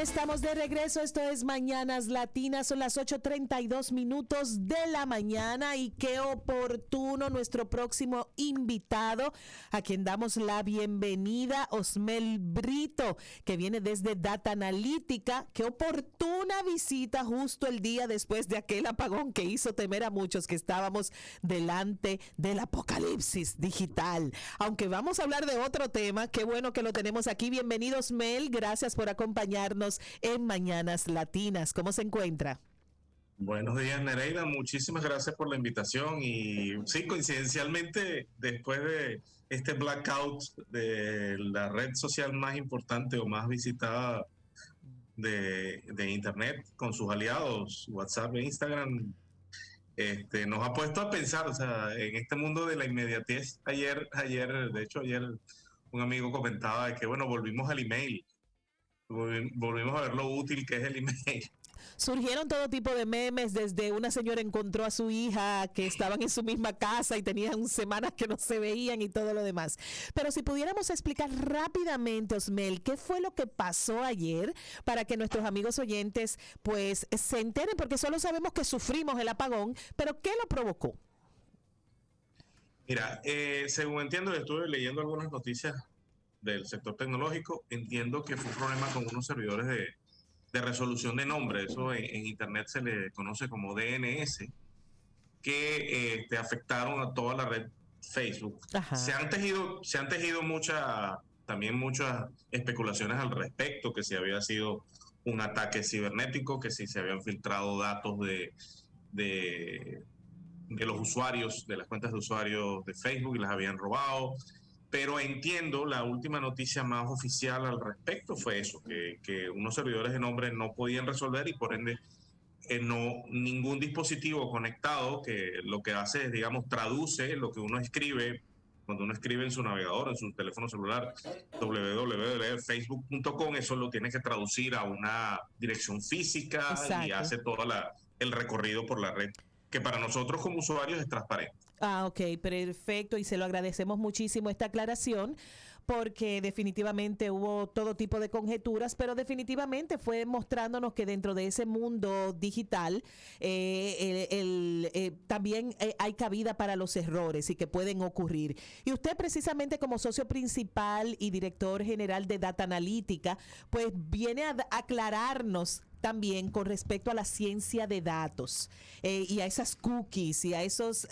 Estamos de regreso, esto es Mañanas Latinas, son las 8:32 de la mañana y qué oportuno nuestro próximo invitado, a quien damos la bienvenida, Osmel Brito, que viene desde Data Analítica. Qué oportuna visita justo el día después de aquel apagón que hizo temer a muchos que estábamos delante del apocalipsis digital. Aunque vamos a hablar de otro tema, qué bueno que lo tenemos aquí. Bienvenido, Osmel, gracias por acompañarnos en Mañanas Latinas. ¿Cómo se encuentra? Buenos días, Nereida. Muchísimas gracias por la invitación. Y sí, coincidencialmente, después de este blackout de la red social más importante o más visitada de Internet con sus aliados, WhatsApp e Instagram, nos ha puesto a pensar, o sea, en este mundo de la inmediatez. De hecho, ayer un amigo comentaba de que, bueno, volvimos al email. Volvimos a ver lo útil que es el email. Surgieron todo tipo de memes, desde una señora encontró a su hija que estaban en su misma casa y tenían semanas que no se veían y todo lo demás. Pero si pudiéramos explicar rápidamente, Osmel, ¿qué fue lo que pasó ayer para que nuestros amigos oyentes pues se enteren? Porque solo sabemos que sufrimos el apagón, pero ¿qué lo provocó? Mira, según entiendo, estuve leyendo algunas noticias del sector tecnológico. Entiendo que fue un problema con unos servidores de resolución de nombre. Eso en Internet se le conoce como DNS, que afectaron a toda la red Facebook. Ajá. Se han tejido también muchas especulaciones al respecto, que si había sido un ataque cibernético, que si se habían filtrado datos de los usuarios, de las cuentas de usuarios de Facebook, y las habían robado. Pero entiendo, la última noticia más oficial al respecto fue eso, que unos servidores de nombre no podían resolver, y por ende ningún dispositivo conectado, que lo que hace es, digamos, traduce lo que uno escribe cuando uno escribe en su navegador, en su teléfono celular, www.facebook.com, eso lo tiene que traducir a una dirección física. Exacto. Y hace todo el recorrido por la red, que para nosotros como usuarios es transparente. Ah, ok, perfecto, y se lo agradecemos muchísimo esta aclaración, porque definitivamente hubo todo tipo de conjeturas, pero definitivamente fue mostrándonos que dentro de ese mundo digital también hay cabida para los errores y que pueden ocurrir. Y usted, precisamente como socio principal y director general de Data Analítica, pues viene a aclararnos también con respecto a la ciencia de datos y a esas cookies y a esos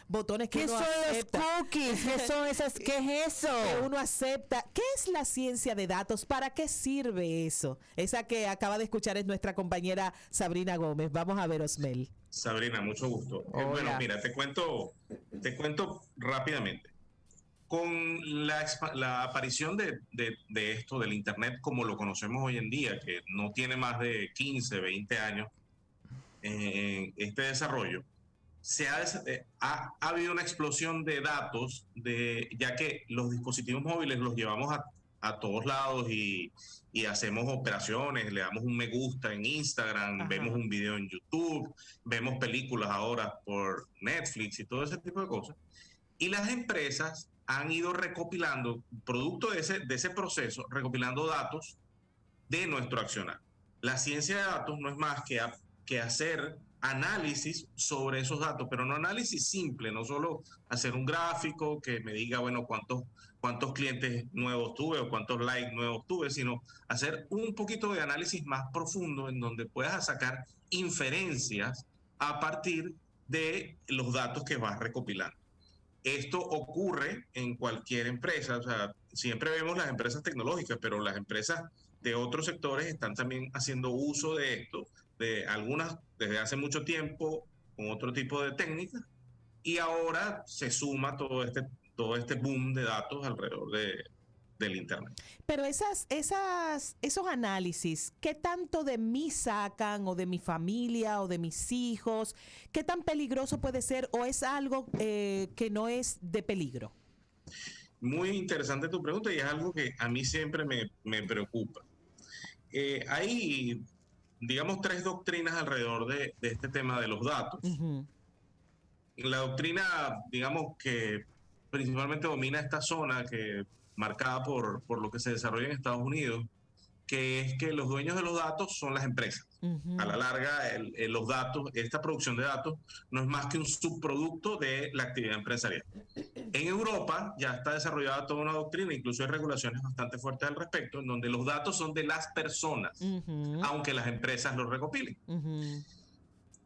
botones que uno acepta. ¿Qué son los cookies? ¿Qué son esas? ¿Qué es eso? Que uno acepta. ¿Qué es la ciencia de datos? ¿Para qué sirve eso? Esa que acaba de escuchar es nuestra compañera Sabrina Gómez. Vamos a ver, Osmel. Sabrina, mucho gusto. Bueno, mira, te cuento rápidamente. Con la aparición de esto, del Internet como lo conocemos hoy en día, que no tiene más de 15, 20 años en este desarrollo, ha habido una explosión de datos, ya que los dispositivos móviles los llevamos a todos lados y hacemos operaciones, le damos un me gusta en Instagram. Ajá. Vemos un video en YouTube, vemos películas ahora por Netflix y todo ese tipo de cosas. Y las empresas han ido recopilando, producto de ese proceso, recopilando datos de nuestro accionar. La ciencia de datos no es más que hacer análisis sobre esos datos, pero no análisis simple, no solo hacer un gráfico que me diga, bueno, cuántos clientes nuevos tuve o cuántos likes nuevos tuve, sino hacer un poquito de análisis más profundo en donde puedas sacar inferencias a partir de los datos que vas recopilando. Esto ocurre en cualquier empresa, o sea, siempre vemos las empresas tecnológicas, pero las empresas de otros sectores están también haciendo uso de esto, de algunas desde hace mucho tiempo, con otro tipo de técnicas, y ahora se suma todo este boom de datos alrededor del Internet. Pero esos análisis, ¿qué tanto de mí sacan, o de mi familia, o de mis hijos? ¿Qué tan peligroso puede ser, o es algo que no es de peligro? Muy interesante tu pregunta, y es algo que a mí siempre me preocupa. Hay, digamos, tres doctrinas alrededor de este tema de los datos. Uh-huh. La doctrina, digamos, que principalmente domina esta zona, que marcada por lo que se desarrolla en Estados Unidos, que es que los dueños de los datos son las empresas. A la larga, los datos, esta producción de datos, no es más que un subproducto de la actividad empresarial. En Europa ya está desarrollada toda una doctrina, incluso hay regulaciones bastante fuertes al respecto, en donde los datos son de las personas, aunque las empresas los recopilen.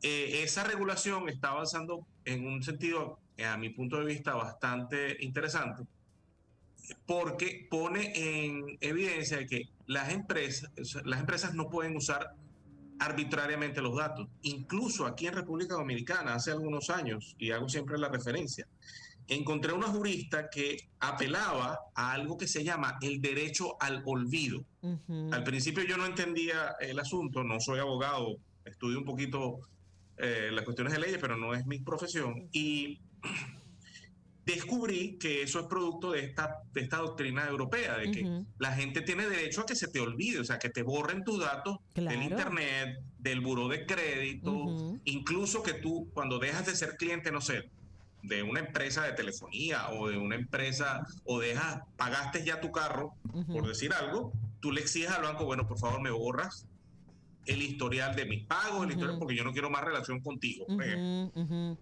Esa regulación está avanzando en un sentido, a mi punto de vista, bastante interesante, porque pone en evidencia de que las empresas no pueden usar arbitrariamente los datos. Incluso aquí en República Dominicana, hace algunos años, y hago siempre la referencia, encontré una jurista que apelaba a algo que se llama el derecho al olvido. Al principio yo no entendía el asunto, no soy abogado, estudio un poquito las cuestiones de leyes, pero no es mi profesión, y descubrí que eso es producto de esta doctrina europea, de que la gente tiene derecho a que se te olvide, o sea, que te borren tus datos del internet, del buró de crédito, incluso que tú, cuando dejas de ser cliente, no sé, de una empresa de telefonía o de una empresa, o pagaste ya tu carro, por decir algo, tú le exiges al banco, bueno, por favor, me borras el historial de mis pagos, el historial, porque yo no quiero más relación contigo. Bueno.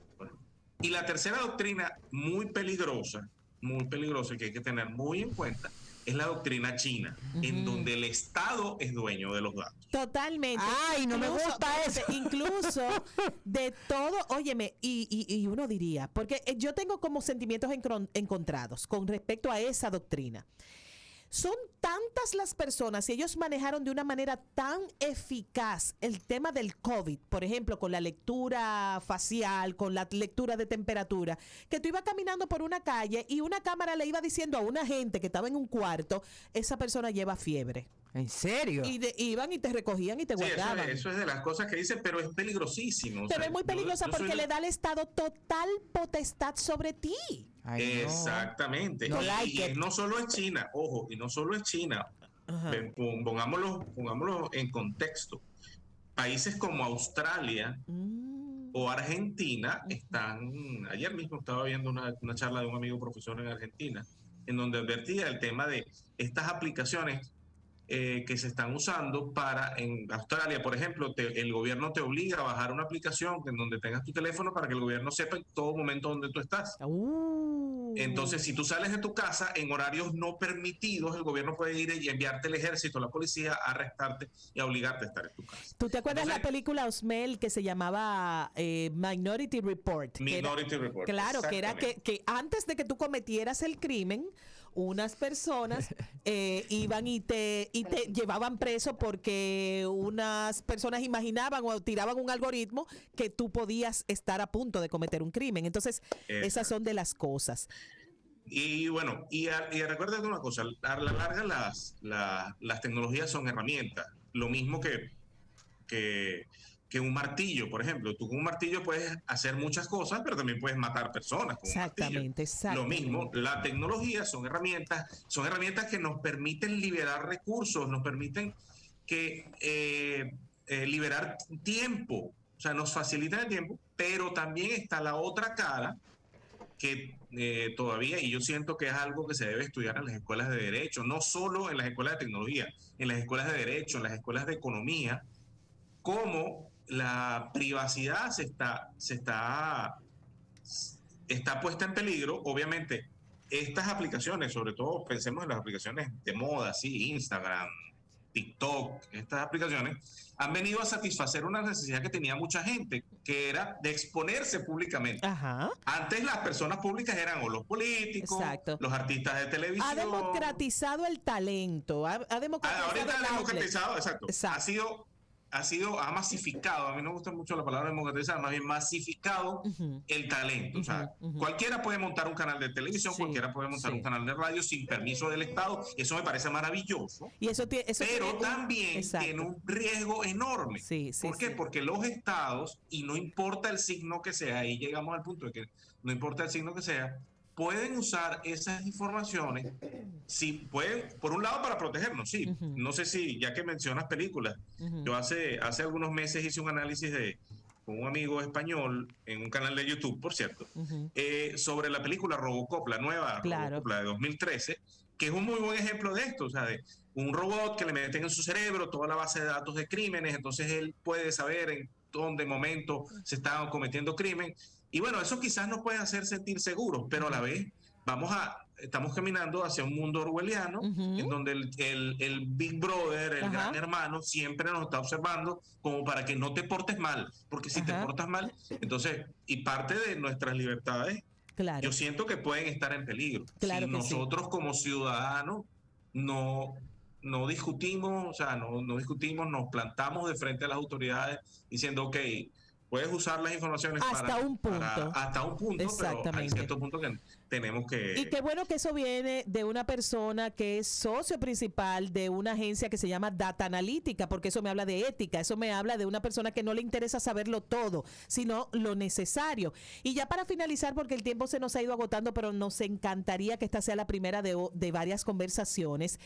Y la tercera doctrina, muy peligrosa, que hay que tener muy en cuenta, es la doctrina china, en donde el Estado es dueño de los datos. Totalmente. Ay, no me gusta eso. Incluso de todo, óyeme, y uno diría, porque yo tengo como sentimientos encontrados con respecto a esa doctrina. Son tantas las personas y ellos manejaron de una manera tan eficaz el tema del COVID, por ejemplo, con la lectura facial, con la lectura de temperatura, que tú ibas caminando por una calle y una cámara le iba diciendo a una gente que estaba en un cuarto, esa persona lleva fiebre. ¿En serio? Y iban y te recogían y te guardaban. Eso es de las cosas que dicen, pero es peligrosísimo. Pero es muy peligrosa porque le da al Estado total potestad sobre ti. Ay, exactamente. No. Y no solo es China, ojo, y no solo es China. Pongámoslo en contexto. Países como Australia o Argentina están... Ayer mismo estaba viendo una charla de un amigo profesor en Argentina, en donde advertía el tema de estas aplicaciones que se están usando en Australia, por ejemplo, el gobierno te obliga a bajar una aplicación en donde tengas tu teléfono para que el gobierno sepa en todo momento dónde tú estás. Entonces, si tú sales de tu casa en horarios no permitidos, el gobierno puede ir y enviarte el ejército, la policía, a arrestarte y a obligarte a estar en tu casa. ¿Tú te acuerdas la película Osmel que se llamaba Minority Report? Minority Report. Claro, que era que antes de que tú cometieras el crimen, unas personas iban y te llevaban preso porque unas personas imaginaban o tiraban un algoritmo que tú podías estar a punto de cometer un crimen. Entonces, esas son de las cosas. Y bueno, y recuerda una cosa, a la larga las tecnologías son herramientas. Lo mismo que un martillo, por ejemplo. Tú con un martillo puedes hacer muchas cosas, pero también puedes matar personas con un martillo. Exactamente. Lo mismo, la tecnología son herramientas que nos permiten liberar recursos, nos permiten liberar tiempo, o sea, nos facilitan el tiempo, pero también está la otra cara que todavía, y yo siento que es algo que se debe estudiar en las escuelas de derecho, no solo en las escuelas de tecnología, en las escuelas de derecho, en las escuelas de economía, cómo la privacidad está puesta en peligro. Obviamente, estas aplicaciones, sobre todo pensemos en las aplicaciones de moda, sí, Instagram, TikTok, estas aplicaciones han venido a satisfacer una necesidad que tenía mucha gente, que era de exponerse públicamente. Antes las personas públicas eran o los políticos, los artistas de televisión. Ha democratizado el talento, ha democratizado exacto. Ha masificado, a mí no me gusta mucho la palabra democratizar, más bien masificado el talento. O sea, cualquiera puede montar un canal de televisión, cualquiera puede montar un canal de radio sin permiso del Estado. Eso me parece maravilloso. Y pero también tiene un riesgo enorme. ¿Por qué? Porque los estados, y no importa el signo que sea, ahí llegamos al punto de que no importa el signo que sea, pueden usar esas informaciones, sí, pueden, por un lado para protegernos, sí. No sé si, ya que mencionas películas, yo hace algunos meses hice un análisis con un amigo español en un canal de YouTube, por cierto, sobre la película Robocop, la nueva Robocop, la de 2013, que es un muy buen ejemplo de esto, o sea, de un robot que le meten en su cerebro toda la base de datos de crímenes, entonces él puede saber en dónde momento se está cometiendo crimen. Y bueno, eso quizás nos puede hacer sentir seguros, pero a la vez estamos caminando hacia un mundo orwelliano, en donde el Big Brother, el gran hermano, siempre nos está observando como para que no te portes mal, porque si te portas mal, entonces, y parte de nuestras libertades, yo siento que pueden estar en peligro. Si nosotros como ciudadanos no discutimos, o sea, no discutimos, nos plantamos de frente a las autoridades diciendo, ok, puedes usar las informaciones hasta un punto, pero hay cierto punto que tenemos que... Y qué bueno que eso viene de una persona que es socio principal de una agencia que se llama Data Analítica, porque eso me habla de ética, eso me habla de una persona que no le interesa saberlo todo, sino lo necesario. Y ya para finalizar, porque el tiempo se nos ha ido agotando, pero nos encantaría que esta sea la primera de varias conversaciones,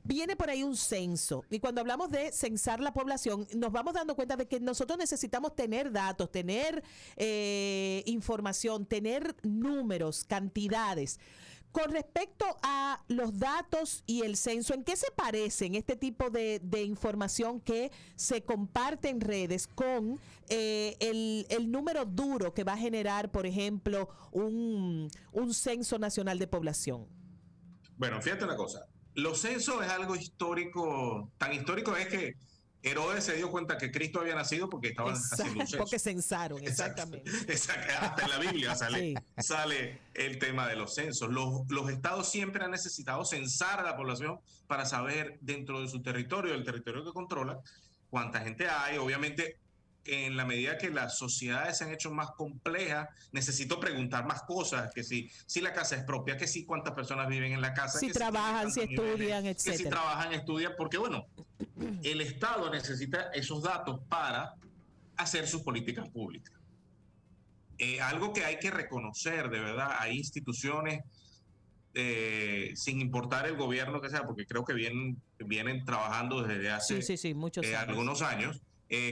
viene por ahí un censo. Y cuando hablamos de censar la población, nos vamos dando cuenta de que nosotros necesitamos tener datos, tener información, tener números, cantidades. Con respecto a los datos y el censo, ¿en qué se parecen este tipo de información que se comparte en redes con el número duro que va a generar, por ejemplo, un censo nacional de población? Bueno, fíjate una cosa. Los censos es algo histórico, tan histórico es que Herodes se dio cuenta que Cristo había nacido porque estaban haciendo un censo. Porque censaron, exactamente. Exacto. Hasta en la Biblia sale el tema de los censos. Los estados siempre han necesitado censar a la población para saber dentro de su territorio, el territorio que controla, cuánta gente hay. Obviamente, en la medida que las sociedades se han hecho más complejas, necesito preguntar más cosas, que si la casa es propia, que si cuántas personas viven en la casa, si trabajan, si estudian, etcétera. Que si trabajan, estudian, porque bueno, el Estado necesita esos datos para hacer sus políticas públicas. Algo que hay que reconocer, de verdad, hay instituciones, sin importar el gobierno que sea, porque creo que vienen trabajando desde hace muchos años. Algunos años,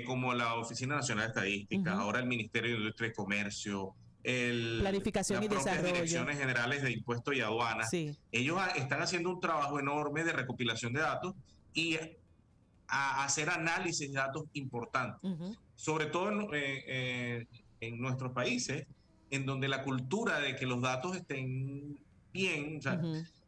como la Oficina Nacional de Estadística, ahora el Ministerio de Industria y Comercio, Planificación y Desarrollo, las Direcciones Generales de Impuestos y Aduanas. Ellos están haciendo un trabajo enorme de recopilación de datos y a hacer análisis de datos importantes, sobre todo en nuestros países, en donde la cultura de que los datos estén bien, o sea,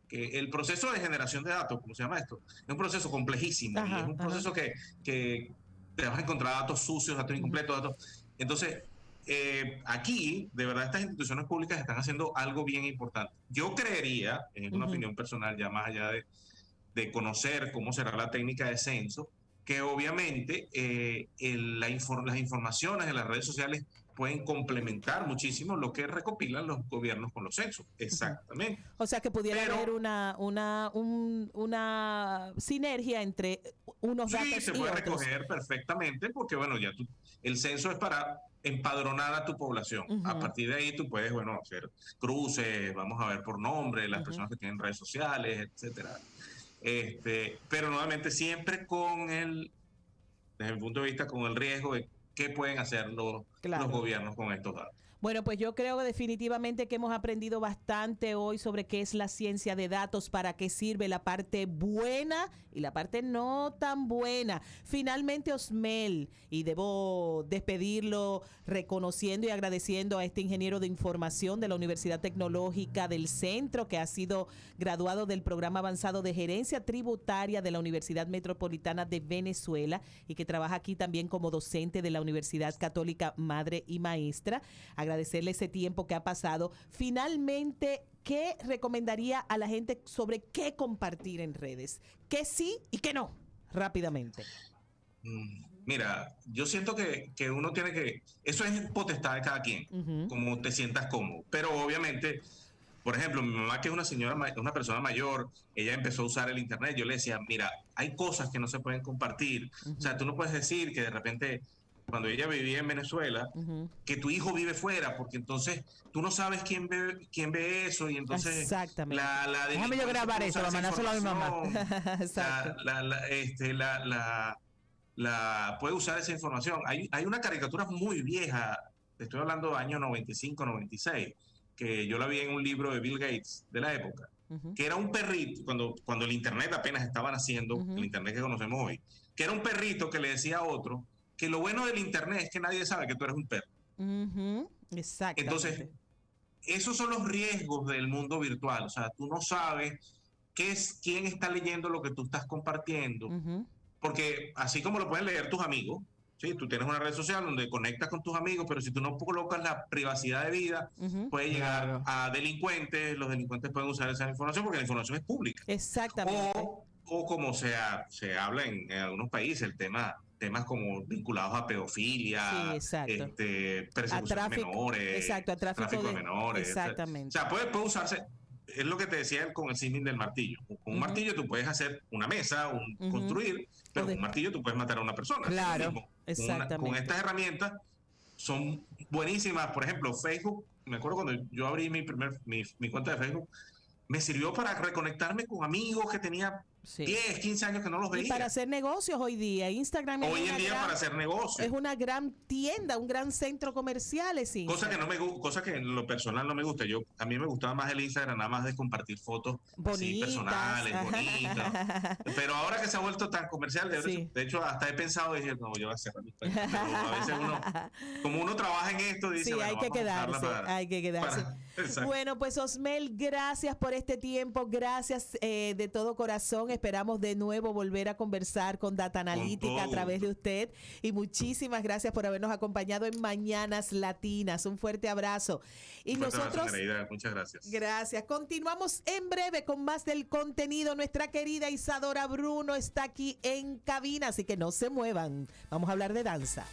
que el proceso de generación de datos, ¿cómo se llama esto? Es un proceso complejísimo, y es un proceso que te vas a encontrar datos sucios, datos incompletos, datos... Entonces, aquí, de verdad, estas instituciones públicas están haciendo algo bien importante. Yo creería, en una opinión personal, ya más allá de conocer cómo será la técnica de censo, que obviamente las informaciones de las redes sociales pueden complementar muchísimo lo que recopilan los gobiernos con los censos. Exactamente. O sea que pudiera haber una sinergia entre unos datos y otros. Sí, se puede recoger perfectamente porque, bueno, ya el censo es para empadronar a tu población. A partir de ahí tú puedes, bueno, hacer cruces, vamos a ver por nombre, las personas que tienen redes sociales, etcétera. Pero nuevamente siempre desde mi punto de vista, con el riesgo de qué pueden hacer los gobiernos con estos datos. Bueno, pues yo creo definitivamente que hemos aprendido bastante hoy sobre qué es la ciencia de datos, para qué sirve la parte buena y la parte no tan buena. Finalmente, Osmel, y debo despedirlo reconociendo y agradeciendo a este ingeniero de información de la Universidad Tecnológica del Centro, que ha sido graduado del programa avanzado de gerencia tributaria de la Universidad Metropolitana de Venezuela y que trabaja aquí también como docente de la Universidad Católica Madre y Maestra. Agradecerle ese tiempo que ha pasado. Finalmente, ¿qué recomendaría a la gente sobre qué compartir en redes? ¿Qué sí y qué no? Rápidamente. Mira, yo siento que uno tiene que... Eso es potestad de cada quien, como te sientas cómodo. Pero obviamente, por ejemplo, mi mamá, que es una persona mayor, ella empezó a usar el internet. Yo le decía, mira, hay cosas que no se pueden compartir. O sea, tú no puedes decir que de repente... Cuando ella vivía en Venezuela, que tu hijo vive fuera, porque entonces tú no sabes quién ve eso, y entonces exactamente. Déjame yo grabar eso, la mandárselo a mi mamá. Exacto. Puede usar esa información. Hay una caricatura muy vieja, estoy hablando de año 95, 96, que yo la vi en un libro de Bill Gates de la época, que era un perrito, cuando el Internet apenas estaba naciendo, el Internet que conocemos hoy, que era un perrito que le decía a otro que lo bueno del Internet es que nadie sabe que tú eres un perro. Exactamente. Entonces, esos son los riesgos del mundo virtual. O sea, tú no sabes quién está leyendo lo que tú estás compartiendo, porque así como lo pueden leer tus amigos, ¿sí? Tú tienes una red social donde conectas con tus amigos, pero si tú no colocas la privacidad de vida, puede llegar a delincuentes. Los delincuentes pueden usar esa información porque la información es pública. Exactamente. O como se habla en algunos países, temas como vinculados a pedofilia, persecución de menores, a tráfico de menores. Exactamente. O sea, puede usarse. Es lo que te decía con el símil del martillo. Con un martillo tú puedes hacer una mesa, construir, pero con un martillo tú puedes matar a una persona. Claro, exactamente. Con estas herramientas son buenísimas. Por ejemplo, Facebook, me acuerdo cuando yo abrí mi cuenta de Facebook, me sirvió para reconectarme con amigos que tenía 10, 15 años que no los veía. Y para hacer negocios hoy día. Instagram para hacer negocios. Es una gran tienda, un gran centro comercial. Cosa que en lo personal no me gusta. A mí me gustaba más el Instagram, nada más de compartir fotos bonitas, personales, bonitas. Pero ahora que se ha vuelto tan comercial, de hecho hasta he pensado, dije, no, yo voy a cerrar mi cuenta. Pero a veces como uno trabaja en esto, dice, bueno, hay que quedarse. Bueno, pues Osmel, gracias por este tiempo, gracias de todo corazón. Esperamos de nuevo volver a conversar con Data Analítica a través de usted. Y muchísimas gracias por habernos acompañado en Mañanas Latinas. Un fuerte abrazo. Y nosotros, muchas gracias. Gracias. Continuamos en breve con más del contenido. Nuestra querida Isadora Bruno está aquí en cabina, así que no se muevan. Vamos a hablar de danza.